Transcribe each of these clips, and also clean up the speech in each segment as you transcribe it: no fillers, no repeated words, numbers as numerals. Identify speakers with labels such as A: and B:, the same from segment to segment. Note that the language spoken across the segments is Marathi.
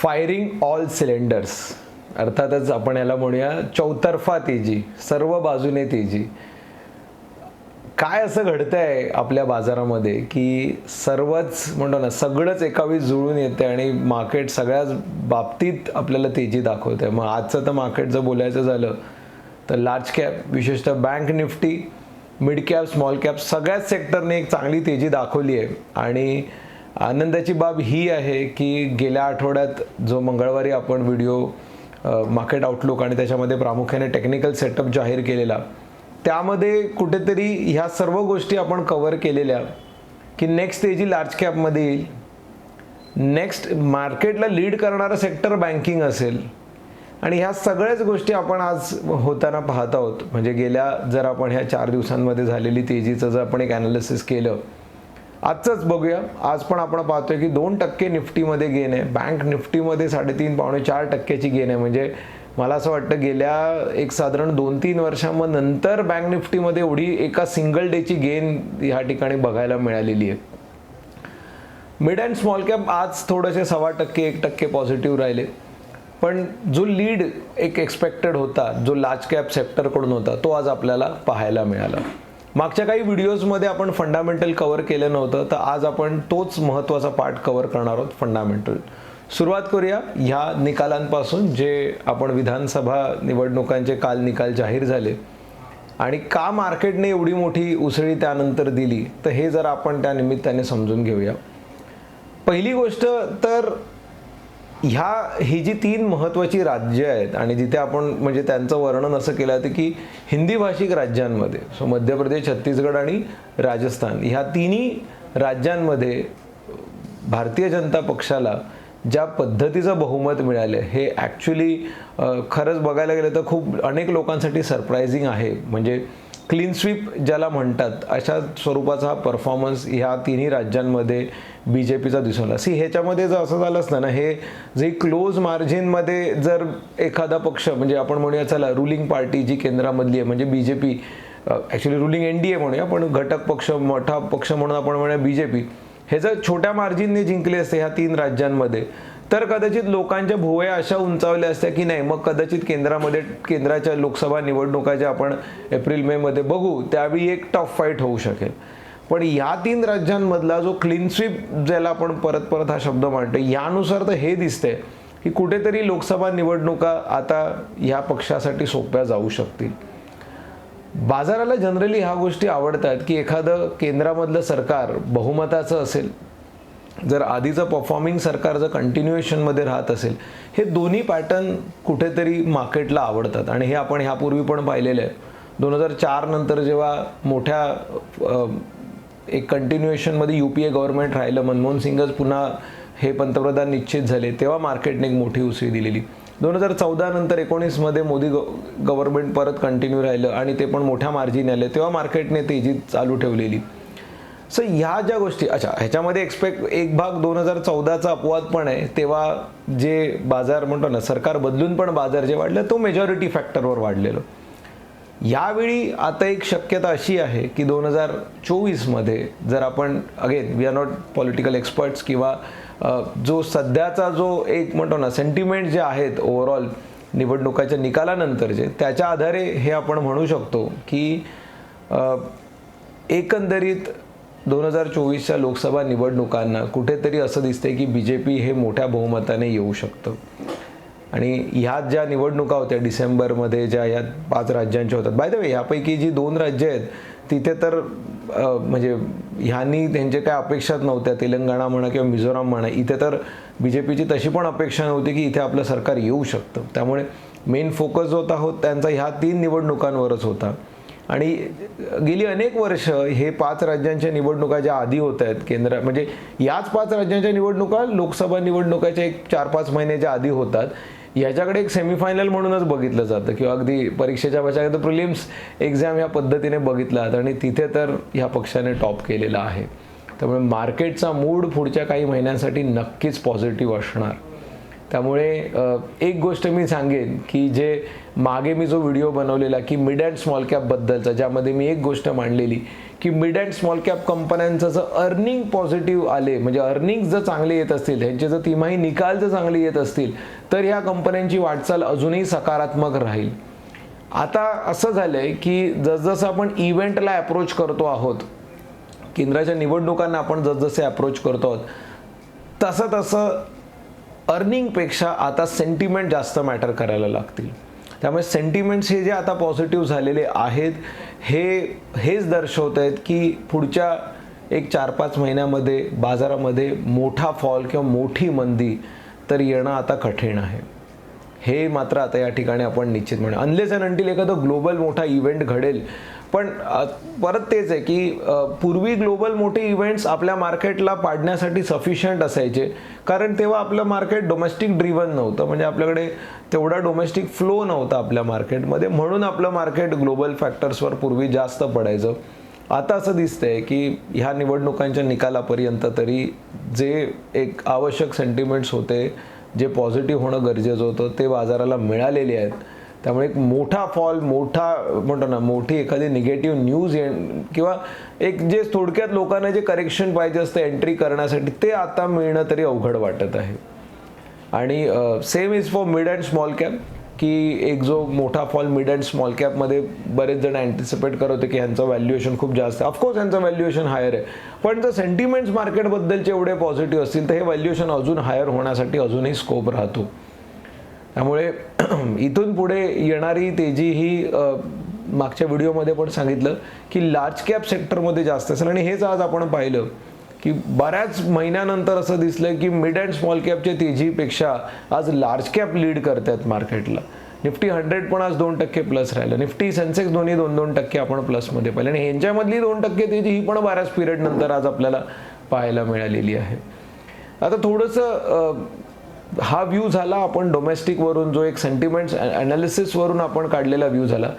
A: फायरिंग ऑल सिलेंडर्स, अर्थातच आपण याला म्हणूया चौतर्फा तेजी, सर्व बाजूने तेजी. काय असं घडतंय आपल्या बाजारामध्ये की सर्वच म्हणतो ना, सगळंच एकावेळी जुळून येते आणि मार्केट सगळ्याच बाबतीत आपल्याला तेजी दाखवते. मग आजचं तर मार्केट जर बोलायचं झालं तर लार्ज कॅप, विशेषतः bank Nifty, mid cap, small cap सगळ्याच सेक्टरने एक चांगली तेजी दाखवली आहे. आणि आनंदाची बाब ही आहे की गेल्या आठवड्यात जो मंगळवारी आपण व्हिडिओ मार्केट आउटलुक आणि त्याच्यामध्ये प्रामुख्याने टेक्निकल सेटअप जाहीर केलेला, त्यामध्ये कुठेतरी ह्या सर्व गोष्टी आपण कव्हर केलेल्या की नेक्स्ट तेजी लार्ज कॅपमध्ये येईल, नेक्स्ट मार्केटला लीड करणारं सेक्टर बँकिंग असेल. आणि ह्या सगळ्याच गोष्टी आपण आज होताना पाहत आहोत. म्हणजे गेल्या जर आपण ह्या 4 दिवसांमध्ये झालेली तेजीचं जर आपण एक ॲनालिसिस केलं, आजचंच बघूया. आज पण आपण पाहतोय की 2% निफ्टीमध्ये गेन आहे, बँक निफ्टीमध्ये 3.5-4% गेन आहे. म्हणजे मला असं वाटतं गेल्या एक साधारण 2-3 वर्षांनंतर बँक निफ्टीमध्ये एवढी एका सिंगल डेची गेन ह्या ठिकाणी बघायला मिळालेली आहे. मिड अँड स्मॉल कॅप आज थोडेसे 1% पॉझिटिव्ह राहिले, पण जो लीड एक एक्सपेक्टेड होता, जो लार्ज कॅप सेक्टरकडून होता, तो आज आपल्याला पाहायला मिळाला. मागच्या काही व्हिडिओजमध्ये आपण फंडामेंटल कव्हर केलं नव्हतं, तर आज आपण तोच महत्त्वाचा पार्ट कव्हर करणार आहोत, फंडामेंटल. सुरुवात करूया ह्या निकालांपासून, जे आपण विधानसभा निवडणुकांचे काल निकाल जाहीर झाले आणि का मार्केटने एवढी मोठी उसळी त्यानंतर दिली, तर हे जर आपण त्या निमित्ताने समजून घेऊया. पहिली गोष्ट तर ही जी 3 महत्त्वाची राज्य आहेत आणि जिथे आपण म्हणजे त्यांचं वर्णन असं केलं होतं की हिंदी भाषिक राज्यांमध्ये, सो मध्य प्रदेश, छत्तीसगड आणि राजस्थान, ह्या तिन्ही राज्यांमध्ये भारतीय जनता पक्षाला ज्या पद्धतीचं बहुमत मिळालं हे ॲक्च्युली खरंच बघायला गेलं तर खूप अनेक लोकांसाठी सरप्रायझिंग आहे. म्हणजे क्लीन स्वीप ज्याला म्हणतात, अशा स्वरूपाचा हा परफॉर्मन्स ह्या तिन्ही राज्यांमध्ये BJPचा दिसून आला. ह्याच्यामध्ये जर असं झालं असतं ना, हे जे क्लोज मार्जिनमध्ये जर एखादा पक्ष, म्हणजे आपण म्हणूया चला रुलिंग पार्टी जी केंद्रामधली आहे, म्हणजे BJP, ॲक्च्युली रुलिंग NDA म्हणूया, पण घटक पक्ष, मोठा पक्ष म्हणून आपण म्हणूया BJP, हे जर छोट्या मार्जिनने जिंकले असते ह्या 3 राज्यांमध्ये, तर कदाचित लोकांच्या भुवया अशा उंचावल्या असत्या की नाही, मग कदाचित केंद्राच्या लोकसभा निवडणुका ज्या आपण एप्रिल-मे मध्ये बघू, त्यावेळी एक टफ फाईट होऊ शकेल. पण या 3 राज्यांमधला जो क्लीन स्वीप ज्याला आपण परत हा शब्द मांडतो, यानुसार तर हे दिसतंय की कुठेतरी लोकसभा निवडणुका आता ह्या पक्षासाठी सोप्या जाऊ शकतील. बाजाराला जनरली ह्या गोष्टी आवडतात की एखादं केंद्रामधलं सरकार बहुमताचं असेल, जर आधीचं परफॉर्मिंग सरकार जर कंटिन्युएशनमध्ये राहत असेल, हे दोन्ही पॅटर्न कुठेतरी मार्केटला आवडतात. आणि हे आपण ह्यापूर्वी पण पाहिलेलं आहे. 2004 नंतर जेव्हा मोठ्या एक कंटिन्युएशनमध्ये UPA गव्हर्नमेंट राहिलं, मनमोहन सिंगच पुन्हा हे पंतप्रधान निश्चित झाले, तेव्हा मार्केटने एक मोठी उसळी दिलेली. 2014 नंतर 19 मोदी गव्हर्नमेंट परत कंटिन्यू राहिलं आणि ते पण मोठ्या मार्जिन आले, तेव्हा मार्केटने तेजी चालू ठेवलेली. सो ह्या ज्या गोष्टी, अच्छा, ह्याच्यामध्ये एक भाग 2014चा अपवाद पण आहे. तेव्हा जे बाजार म्हणतो ना, सरकार बदलून पण बाजार जे वाढलं, तो मेजॉरिटी फॅक्टरवर वाढलेलं. यावेळी आता एक शक्यता अशी आहे की 2024 मध्ये जर आपण, again we are not political experts, किंवा जो सध्याचा जो एक म्हणतो ना सेंटिमेंट जे आहेत ओव्हरऑल निवडणुकाच्या निकालानंतरचे, त्याच्या आधारे हे आपण म्हणू शकतो की एकंदरीत 2024च्या लोकसभा निवडणुकांना कुठेतरी असं दिसतंय की BJP हे मोठ्या बहुमताने येऊ शकतं. आणि ह्या ज्या निवडणुका होत्या डिसेंबरमध्ये, ज्या ह्या 5 राज्यांच्या होतात, बाय द वे ह्यापैकी जी 2 राज्य आहेत तिथे तर म्हणजे ह्यांनी त्यांचे काय अपेक्षाच नव्हत्या, तेलंगणा म्हणा किंवा मिझोराम म्हणा, इथे तर BJPची तशी पण अपेक्षा नव्हती की इथे आपलं सरकार येऊ शकतं. त्यामुळे मेन फोकस जो होता त्यांचा ह्या 3 निवडणुकांवरच होता. आणि गेली अनेक वर्ष हे 5 राज्यांच्या निवडणुका ज्या आधी होत आहेत केंद्र, म्हणजे याच 5 राज्यांच्या निवडणुका लोकसभा निवडणुकाच्या एक 4-5 महिन्याच्या आधी होतात, याच्याकडे एक सेमीफायनल म्हणूनच बघितलं जातं, किंवा अगदी परीक्षेच्या भाषेत प्रिलिम्स एक्झाम ह्या पद्धतीने बघितला जातं. आणि तिथे तर ह्या पक्षाने टॉप केलेला आहे. त्यामुळे मार्केटचा मूड पुढच्या काही महिन्यांसाठी नक्कीच पॉझिटिव्ह असणार. त्यामुळे एक गोष्ट मी सांगेन की जे मागे मी जो व्हिडिओ बनवलेला की मिड अँड स्मॉल कॅपबद्दलचा, ज्यामध्ये मी एक गोष्ट मांडलेली की मिड अँड स्मॉल कॅप कंपन्यांचं जर अर्निंग पॉझिटिव्ह आले, म्हणजे अर्निंग जर चांगले येत असतील, ह्यांचे जर तिमाही निकाल जर चांगले येत असतील, तर ह्या कंपन्यांची वाटचाल अजूनही सकारात्मक राहील. आता असं झालंय की जसजसं आपण इव्हेंटला अप्रोच करतो आहोत, केंद्राच्या निवडणुकांना आपण जसजसे अप्रोच करतो आहोत, तसं तसं अर्निंगपेक्षा आता सेंटिमेंट जास्त मॅटर करायला लागतील. त्यामुळे सेंटिमेंट्स हे जे आता पॉझिटिव्ह झालेले आहेत, हेच दर्शवत आहेत की पुढच्या एक 4-5 महिन्यामध्ये बाजारामध्ये मोठा फॉल किंवा मोठी मंदी तर येणं आता कठीण आहे. हे मात्र आता या ठिकाणी आपण निश्चित म्हणू, अनलेस अँड अंटिल एखादं ग्लोबल मोठा इव्हेंट घडेल. पण परत तेच आहे की पूर्वी ग्लोबल मोठे इव्हेंट्स आपल्या मार्केटला पाडण्यासाठी सफिशियंट असायचे, कारण तेव्हा आपलं मार्केट डोमेस्टिक ड्रिव्हन नव्हतं, म्हणजे आपल्याकडे तेवढा डोमेस्टिक फ्लो नव्हता आपल्या मार्केटमध्ये, म्हणून आपलं मार्केट ग्लोबल फॅक्टर्सवर पूर्वी जास्त पडायचं. आता असं दिसतंय की ह्या निवडणुकांच्या निकालापर्यंत तरी जे एक आवश्यक सेंटिमेंट्स होते, जे पॉझिटिव्ह होणं गरजेचं होतं, ते बाजाराला मिळालेले आहेत. त्यामुळे एक मोठा फॉल, म्हणतो ना, मोठी एखादी निगेटिव्ह न्यूज किंवा एक जे थोडक्यात लोकांना जे करेक्शन पाहिजे असतं एंट्री करण्यासाठी, ते आता मिळणं तरी अवघड वाटत आहे. आणि same is for mid and small cap, की एक जो मोठा फॉल मिड अँड स्मॉल कॅपमध्ये बरेच जण अँटिसिपेट करत होते की ह्यांचं व्हॅल्युएशन खूप जास्त आहे. ऑफकोर्स ह्यांचं व्हॅल्युएशन हायर आहे, पण जर सेंटिमेंट्स मार्केटबद्दलचे एवढे पॉझिटिव्ह असतील तर हे व्हॅल्युएशन अजून हायर होण्यासाठी अजूनही स्कोप राहतो. त्यामुळे इथून पुढे येणारी तेजी ही मागच्या व्हिडिओमध्ये पण सांगितलं की लार्ज कॅप सेक्टरमध्ये जास्त असेल. आणि हेच आज आपण पाहिलं की बऱ्याच महिन्यानंतर असं दिसलं की मिड अँड स्मॉल कॅपच्या तेजीपेक्षा आज लार्ज कॅप लीड करतात मार्केटला. निफ्टी 100 पण आज 2% प्लस राहिलं, निफ्टी सेन्सेक्स दोन्ही 2-2% आपण प्लसमध्ये पाहिलं. आणि ह्यांच्यामधली 2% तेजी ही पण बऱ्याच पिरियड नंतर आज आपल्याला पाहायला मिळालेली आहे. आता थोडंसं हा व्ह्यू झाला आपण डोमेस्टिकवरून, जो एक सेंटिमेंट्स ॲनालिसिसवरून आपण काढलेला व्ह्यू झाला.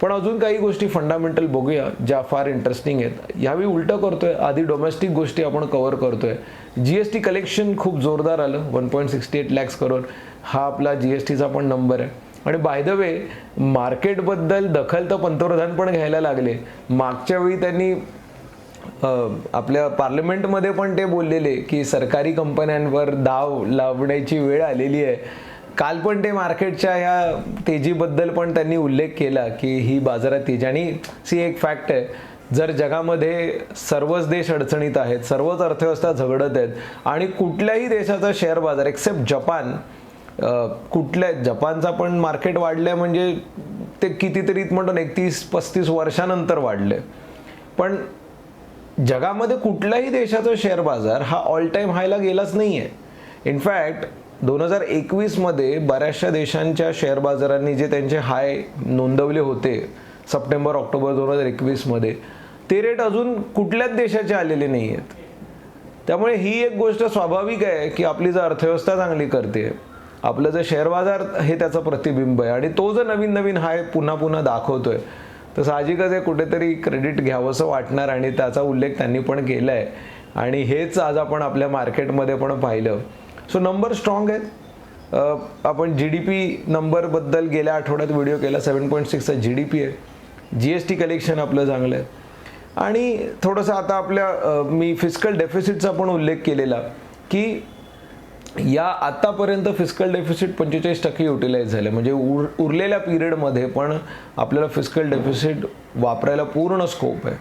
A: पण अजून काही गोष्टी फंडामेंटल बघूया ज्या फार इंटरेस्टिंग आहेत. ह्यावेळी उलटं करतोय, आधी डोमेस्टिक गोष्टी आपण कव्हर करतोय. GST कलेक्शन खूप जोरदार आलं, 1.68 लाख करोड हा आपला GSTचा पण नंबर आहे. आणि बाय द वे मार्केटबद्दल दखल तर पंतप्रधान पण घ्यायला लागले. मागच्या वेळी त्यांनी आपल्या पार्लमेंटमध्ये पण ते बोललेले की सरकारी कंपन्यांवर दाव लावण्याची वेळ आलेली आहे. काल पण ते मार्केटच्या ह्या तेजीबद्दल पण त्यांनी उल्लेख केला की ही बाजारात तेजी. आणि एक फॅक्ट आहे, जर जगामध्ये सर्वच देश अडचणीत आहेत, सर्वच अर्थव्यवस्था झगडत आहेत आणि कुठल्याही देशाचा शेअर बाजार एक्सेप्ट जपान, जपानचा पण मार्केट वाढलंय, म्हणजे ते कितीतरी म्हणतो 31-35 वर्षानंतर वाढले. पण जगामध्ये कुठल्याही देशाचा शेअर बाजार हा ऑल टाईम हायला गेलाच नाही आहे. इनफॅक्ट 2021 मध्ये बऱ्याचशा देशांच्या शेअर बाजारांनी जे त्यांचे हाय नोंदवले होते सप्टेंबर-ऑक्टोबर 2021 मध्ये, ते रेट अजून कुठल्याच देशाचे आलेले नाही आहेत. त्यामुळे ही एक गोष्ट स्वाभाविक आहे की आपली जर अर्थव्यवस्था चांगली करते, आपलं जे शेअर बाजार हे त्याचं प्रतिबिंब आहे आणि तो जर नवीन नवीन हाय पुन्हा पुन्हा दाखवतोय, तर साहजिकच आहे कुठेतरी क्रेडिट घ्यावंसं वाटणार. आणि त्याचा उल्लेख त्यांनी पण केला आहे आणि हेच आज आपण आपल्या मार्केटमध्ये पण पाहिलं. सो नंबर स्ट्रॉंग आहेत. आपण GDP नंबरबद्दल गेल्या आठवड्यात व्हिडिओ केला, 7.6चा GDP आहे. GST कलेक्शन आपलं चांगलं आहे. आणि थोडंसं आता आपल्या मी फिस्कल डेफिसिटचा पण उल्लेख केलेला की या आतापर्यंत फिस्कल डेफिसिट 45% युटिलाइज झालं, म्हणजे उरलेल्या पिरियडमध्ये पण आपल्याला फिस्कल डेफिसिट वापरायला पूर्ण स्कोप आहे.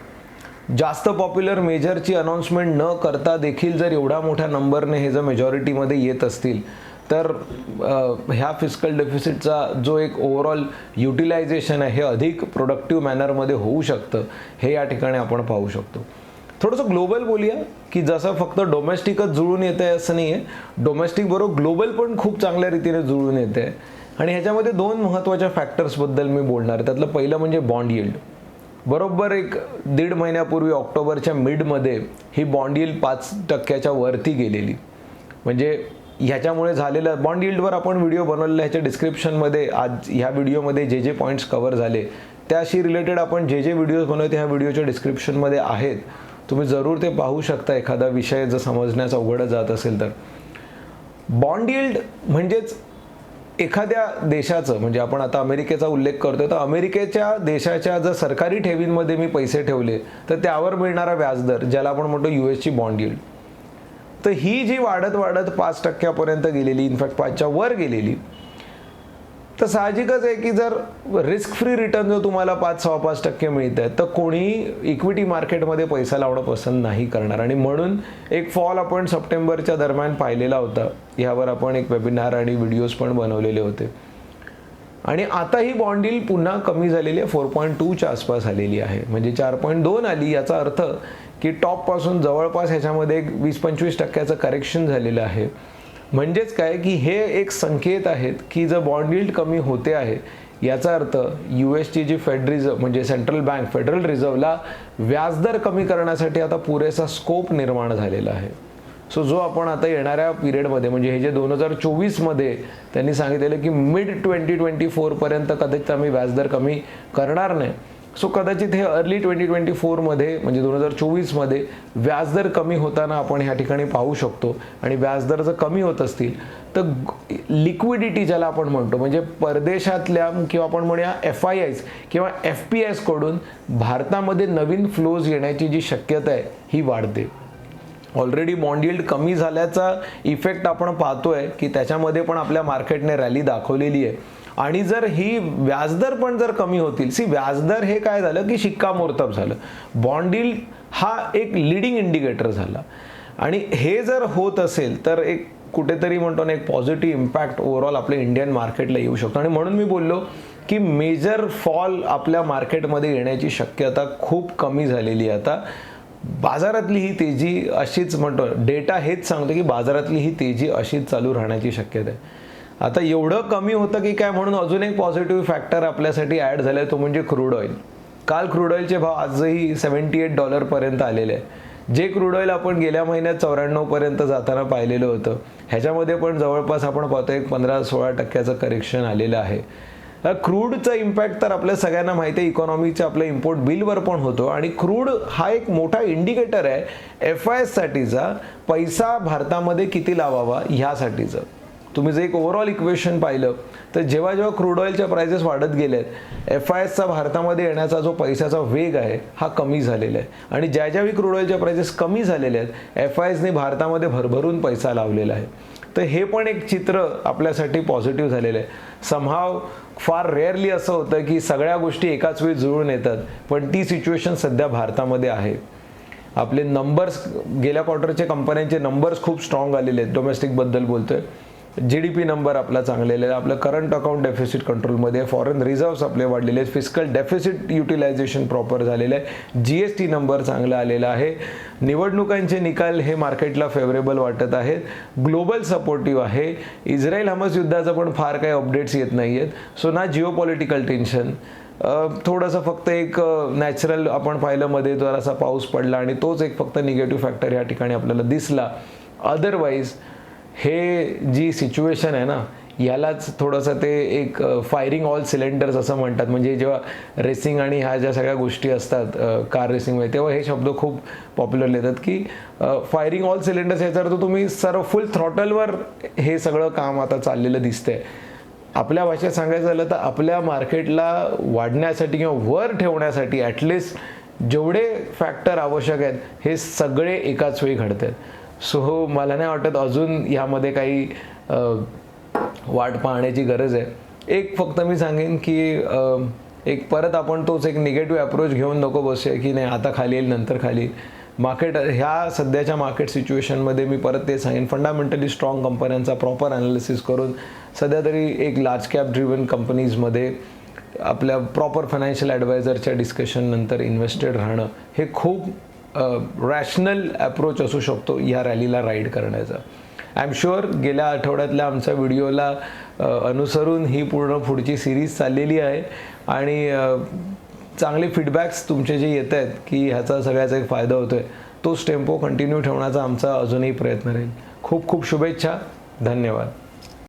A: जास्त पॉप्युलर मेजरची अनाउन्समेंट न करता देखील जर एवढ्या मोठ्या नंबरने हे जर मेजॉरिटीमध्ये येत असतील, तर ह्या फिस्कल डेफिसिटचा जो एक ओव्हरऑल युटिलायझेशन आहे हे अधिक प्रोडक्टिव्ह मॅनरमध्ये होऊ शकतं, हे या ठिकाणी आपण पाहू शकतो. थोडंसं ग्लोबल बोलूया की जसं फक्त डोमेस्टिकच जुळून येतं आहे असं नाही आहे, डोमेस्टिक बरोबर ग्लोबल पण खूप चांगल्या रीतीने जुळून येते आहे. आणि ह्याच्यामध्ये 2 महत्त्वाच्या फॅक्टर्सबद्दल मी बोलणार आहे. त्यातलं पहिलं म्हणजे बॉन्ड यील्ड. बरोबर 1-1.5 महिन्यापूर्वी ऑक्टोबरच्या मिडमध्ये ही बॉन्ड यील्ड 5% वरती गेलेली. म्हणजे ह्याच्यामुळे झालेलं बॉन्ड यील्डवर आपण व्हिडिओ बनवलेला, ह्याच्या डिस्क्रिप्शनमध्ये आज ह्या व्हिडिओमध्ये जे पॉईंट्स कव्हर झाले त्याशी रिलेटेड आपण जे व्हिडिओज बनवते ह्या व्हिडिओच्या डिस्क्रिप्शनमध्ये आहेत, तुम्ही जरूर ते पाहू शकता. एखादा विषय जर समजण्यास अवघड जात असेल तर. बॉन्ड यील्ड म्हणजेच एखाद्या देशाचं, म्हणजे आपण आता अमेरिकेचा उल्लेख करतोय, तर अमेरिकेच्या देशाच्या जर सरकारी ठेवींमध्ये मी पैसे ठेवले तर त्यावर मिळणारा व्याजदर, ज्याला आपण म्हणतो यूएसची बॉन्ड यील्ड, तर ही जी वाढत वाढत 5% गेलेली, इनफॅक्ट 5च्या वर गेलेली, तर साहजिकच आहे की जर रिस्क फ्री रिटर्न जर तुम्हाला 5-6.5% मिळत आहेत तर कोणीही इक्विटी मार्केटमध्ये पैसा लावणं पसंत नाही करणार. आणि म्हणून एक फॉल आपण सप्टेंबरच्या दरम्यान पाहिलेला होता. ह्यावर आपण एक वेबिनार आणि व्हिडिओज पण बनवलेले होते. आणि आता ही बॉन्ड यील्ड पुन्हा कमी झालेली आहे, 4.2च्या आसपास आलेली आहे, म्हणजे 4.2 आली. याचा अर्थ की टॉपपासून जवळपास ह्याच्यामध्ये एक 20-25% करेक्शन झालेलं आहे. म्हणजेच काय की हे एक संकेत आहेत की जर बॉन्ड यील्ड कमी होते आहे, याचा अर्थ यूएसची जी फेड रिझर्व्ह म्हणजे सेंट्रल बँक, फेडरल रिझर्व्हला व्याजदर कमी करण्यासाठी आता पुरेसा स्कोप निर्माण झालेला आहे. सो जो आपण आता येणाऱ्या पिरियडमध्ये, म्हणजे हे जे 2024मध्ये त्यांनी सांगितलेलं की मिड 2024पर्यंत कदाचित आम्ही व्याजदर कमी करणार नाही. सो कदाचित हे अर्ली 2024मध्ये म्हणजे 2024मध्ये व्याजदर कमी होताना आपण ह्या ठिकाणी पाहू शकतो. आणि व्याजदर जर कमी होत असतील तर लिक्विडिटी ज्याला आपण म्हणतो, म्हणजे परदेशातल्या किंवा आपण म्हणूया FIIs किंवा FPIs कडून भारतामध्ये नवीन फ्लोज येण्याची जी शक्यता आहे ही वाढते. ऑलरेडी बॉन्ड यील्ड कमी झाल्याचा इफेक्ट आपण पाहतोय की त्याच्यामध्ये पण आपल्या मार्केटने रॅली दाखवलेली आहे. आणि जर ही व्याजदर पण जर कमी होतील, व्याजदर हे काय झालं की शिक्कामोर्तब झालं, बॉन्ड यील्ड हा एक लीडिंग इंडिकेटर झाला. आणि हे जर होत असेल तर एक कुठेतरी म्हणतो ना एक पॉझिटिव्ह इम्पॅक्ट ओव्हरऑल आपल्या इंडियन मार्केटला येऊ शकतो. आणि म्हणून मी बोललो की मेजर फॉल आपल्या मार्केटमध्ये येण्याची शक्यता खूप कमी झालेली आहे. आता बाजारातली ही तेजी अशीच म्हणतो, डेटा हेच सांगतो की बाजारातली ही तेजी अशीच चालू राहण्याची शक्यता आहे. आता एवढं कमी होतं की काय, म्हणून अजून एक पॉझिटिव्ह फॅक्टर आपल्यासाठी ॲड झाला आहे, तो म्हणजे क्रूड ऑइल. काल क्रूड ऑइलचे भाव आजही $78 पर्यंत आलेले आहे. जे क्रूड ऑइल आपण गेल्या महिन्यात 94 पर्यंत जाताना पाहिलेलं होतं, ह्याच्यामध्ये पण जवळपास आपण पाहतो एक 15-16% करेक्शन आलेलं आहे. क्रूडचा इम्पॅक्ट तर आपल्या सगळ्यांना माहिती आहे, इकॉनॉमीच्या आपल्या इम्पोर्ट बिलवर पण होतो. आणि क्रूड हा एक मोठा इंडिकेटर आहे FIIs साठीचा, पैसा भारतामध्ये किती लावावा ह्यासाठीचं. तुम्ही जर एक ओव्हरऑल इक्वेशन पाहिलं तर जेव्हा जेव्हा क्रूड ऑइलच्या प्राइसेस वाढत गेलेत, FIIsचा भारतामध्ये येण्याचा जो पैशाचा वेग आहे हा कमी झालेला आहे. आणि ज्या ज्यावेळी क्रूड ऑइलच्या प्राइसेस कमी झालेल्या आहेत, FIIsने भारतामध्ये भरभरून पैसा लावलेला आहे. तर हे पण एक चित्र आपल्यासाठी पॉझिटिव्ह झालेलं आहे. समहाव फार रेअरली असं होतं की सगळ्या गोष्टी एकाच वेळी जुळून येतात, पण ती सिच्युएशन सध्या भारतामध्ये आहे. आपले नंबर्स, गेल्या क्वार्टरचे कंपन्यांचे नंबर्स खूप स्ट्रॉंग आलेले आहेत. डोमेस्टिकबद्दल बोलतोय, GDP नंबर आपला चांगलेला आहे, आपलं करंट अकाउंट डेफिसिट कंट्रोलमध्ये, फॉरेन रिझर्व्स आपले वाढलेले आहेत, फिस्कल डेफिसिट युटिलायझेशन प्रॉपर झालेलं आहे, GST नंबर चांगला आलेला आहे, निवडणुकांचे निकाल हे मार्केटला फेवरेबल वाटत आहेत, ग्लोबल सपोर्टिव्ह आहे, इस्रायल हमास युद्धाचं पण फार काही अपडेट्स येत नाही आहेत. सो ना जिओपॉलिटिकल टेन्शन, थोडंसं फक्त एक नॅचरल आपण पाहिलं मध्ये जरासा पाऊस पडला आणि तोच एक फक्त निगेटिव्ह फॅक्टर या ठिकाणी आपल्याला दिसला. अदरवाईज हे जी सिच्युएशन आहे ना, यालाच थोडंसं ते एक फायरिंग ऑल सिलेंडर्स असं म्हणतात. म्हणजे जेव्हा रेसिंग आणि ह्या ज्या सगळ्या गोष्टी असतात कार रेसिंगमध्ये, तेव्हा हे शब्द खूप पॉप्युलर येतात की फायरिंग ऑल सिलेंडर्स. याचा अर्थ तुम्ही सर्व फुल थ्रॉटलवर हे सगळं काम आता चाललेलं दिसतंय. आपल्या भाषेत सांगायचं झालं तर आपल्या मार्केटला वाढण्यासाठी किंवा वर ठेवण्यासाठी ॲटलिस्ट जेवढे फॅक्टर आवश्यक आहेत हे सगळे एकाच वेळी घडत आहेत. सो मला नाही वाटत अजून ह्यामध्ये काही वाट पाहण्याची गरज आहे. एक फक्त मी सांगेन की एक परत आपण तोच एक निगेटिव्ह अप्रोच घेऊन नको बसूया की नाही आता खाली येईल नंतर खाली. मार्केट ह्या सध्याच्या मार्केट सिच्युएशनमध्ये मी परत ते सांगेन, फंडामेंटली स्ट्रॉंग कंपन्यांचा प्रॉपर ॲनालिसिस करून सध्या तरी एक लार्ज कॅप ड्रिव्हन कंपनीजमध्ये आपल्या प्रॉपर फायनान्शियल ॲडवायझरच्या डिस्कशन नंतर इन्व्हेस्टेड राहणं हे खूप रॅशनल अप्रोच असू शकतो ह्या रॅलीला राईड करण्याचा. आय एम शुअर गेल्या आठवड्यातल्या आमच्या व्हिडिओला अनुसरून ही पूर्ण पुढची सिरीज चाललेली आहे आणि चांगले फीडबॅक्स तुमचे जे येत आहेत की ह्याचा सगळ्याचा एक फायदा होतो आहे, तोच टेम्पो कंटिन्यू ठेवण्याचा आमचा अजूनही प्रयत्न राहील. खूप खूप शुभेच्छा. धन्यवाद.